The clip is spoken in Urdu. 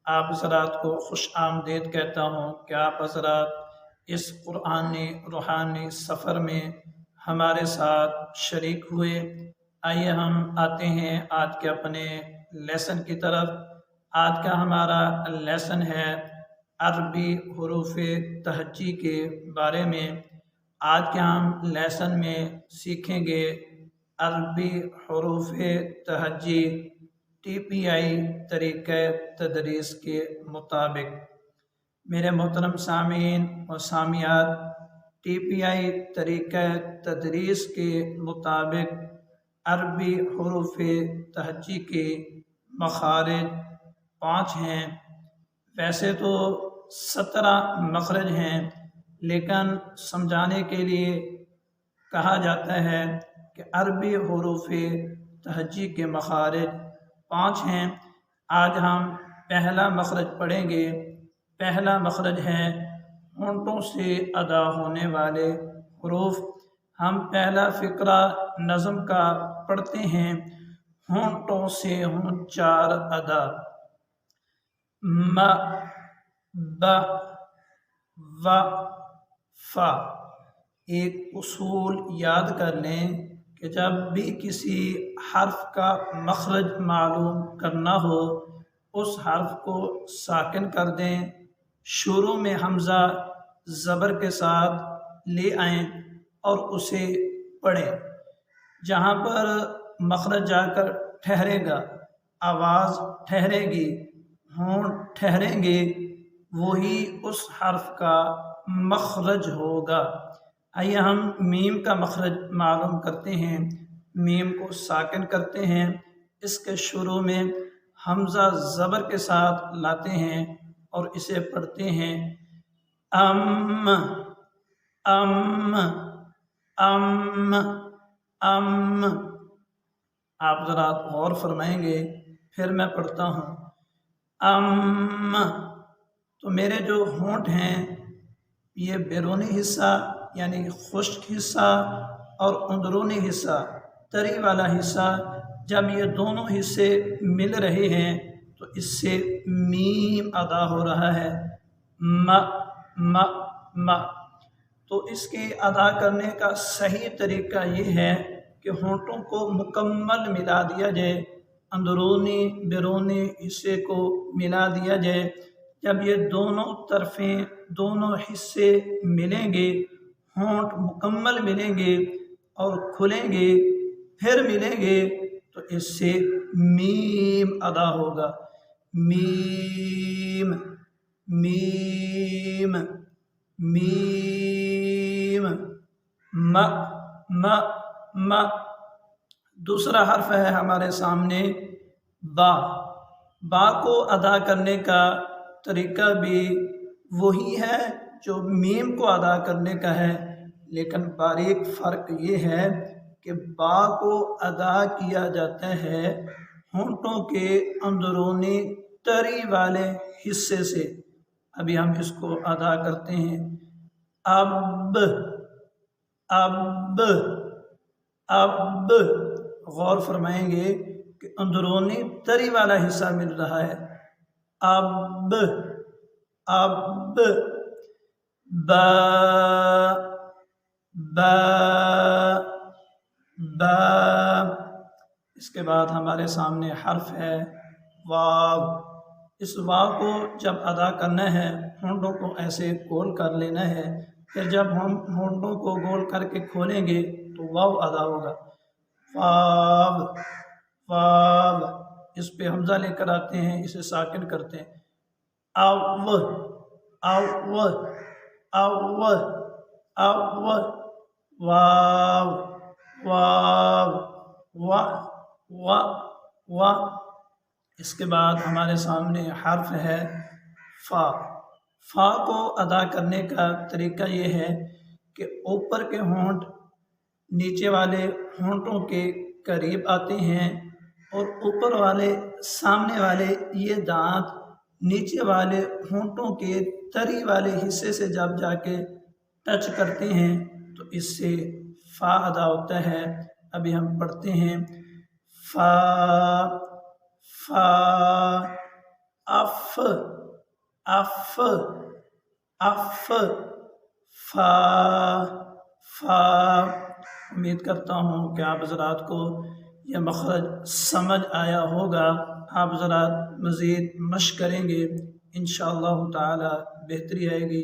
آپ حضرات کو خوش آمدید کہتا ہوں کہ آپ حضرات اس قرآنی روحانی سفر میں ہمارے ساتھ شریک ہوئے۔ آئیے ہم آتے ہیں آج کے اپنے لیسن کی طرف۔ آج کا ہمارا لیسن ہے عربی حروف تہجی کے بارے میں۔ آج کے ہم لیسن میں سیکھیں گے عربی حروف تہجی TPI طریقہ تدریس کے مطابق۔ میرے محترم سامعین و سامعات، TPI طریقہ تدریس کے مطابق عربی حروف تہجی کے مخارج 5 ہیں۔ ویسے تو 17 مخرج ہیں، لیکن سمجھانے کے لیے کہا جاتا ہے کہ عربی حروف تہجی کے مخارج 5 ہیں۔ آج ہم پہلا مخرج پڑھیں گے۔ پہلا مخرج ہے ہونٹوں سے ادا ہونے والے حروف۔ ہم پہلا فقرہ نظم کا پڑھتے ہیں۔ ہونٹوں سے ہوں 4 ادا: م، ب، و، ف۔ ایک اصول یاد کر لیں کہ جب بھی کسی حرف کا مخرج معلوم کرنا ہو، اس حرف کو ساکن کر دیں، شروع میں حمزہ زبر کے ساتھ لے آئیں اور اسے پڑھیں۔ جہاں پر مخرج جا کر ٹھہرے گا، آواز ٹھہرے گی، ہونٹ ٹھہریں گے، وہی اس حرف کا مخرج ہوگا۔ آئیے ہم میم کا مخرج معلوم کرتے ہیں۔ میم کو ساکن کرتے ہیں، اس کے شروع میں حمزہ زبر کے ساتھ لاتے ہیں اور اسے پڑھتے ہیں ام، ام، ام، ام۔ آپ ذرا غور فرمائیں گے، پھر میں پڑھتا ہوں ام۔ تو میرے جو ہونٹ ہیں، یہ بیرونی حصہ یعنی خشک حصہ اور اندرونی حصہ تری والا حصہ، جب یہ دونوں حصے مل رہے ہیں تو اس سے میم ادا ہو رہا ہے، م، م، م۔ تو اس کے ادا کرنے کا صحیح طریقہ یہ ہے کہ ہونٹوں کو مکمل ملا دیا جائے، اندرونی بیرونی حصے کو ملا دیا جائے۔ جب یہ دونوں طرفیں، دونوں حصے ملیں گے، ہونٹ مکمل ملیں گے اور کھلیں گے، پھر ملیں گے، تو اس سے میم ادا ہوگا، میم، میم، میم، م، م، م۔ دوسرا حرف ہے ہمارے سامنے با۔ با کو ادا کرنے کا طریقہ بھی وہی ہے جو میم کو ادا کرنے کا ہے، لیکن باریک فرق یہ ہے کہ با کو ادا کیا جاتا ہے ہونٹوں کے اندرونی تری والے حصے سے۔ ابھی ہم اس کو ادا کرتے ہیں اب، اب، اب۔ غور فرمائیں گے کہ اندرونی تری والا حصہ مل رہا ہے، اب، اب، با، با، با۔ اس کے بعد ہمارے سامنے حرف ہے واو۔ اس واو کو جب ادا کرنا ہے، ہونٹوں کو ایسے گول کر لینا ہے، پھر جب ہم ہونٹوں کو گول کر کے کھولیں گے تو واو ادا ہوگا، واو، واو۔ اس پہ حمزہ لے کر آتے ہیں، اسے ساکن کرتے ہیں، او، او، او، او، واو، واو، وا، وا، وا۔ اس کے بعد ہمارے سامنے حرف ہے فا۔ فا کو ادا کرنے کا طریقہ یہ ہے کہ اوپر کے ہونٹ نیچے والے ہونٹوں کے قریب آتے ہیں اور اوپر والے، سامنے والے یہ دانت نیچے والے ہونٹوں کے تری والے حصے سے جب جا کے ٹچ کرتے ہیں تو اس سے فا ادا ہوتا ہے۔ ابھی ہم پڑھتے ہیں فا، فا، اف اف اف فا فا امید کرتا ہوں کہ آپ حضرات کو یہ مخرج سمجھ آیا ہوگا. آپ حضرات مزید مشق کریں گے انشاءاللہ تعالی بہتری آئے گی.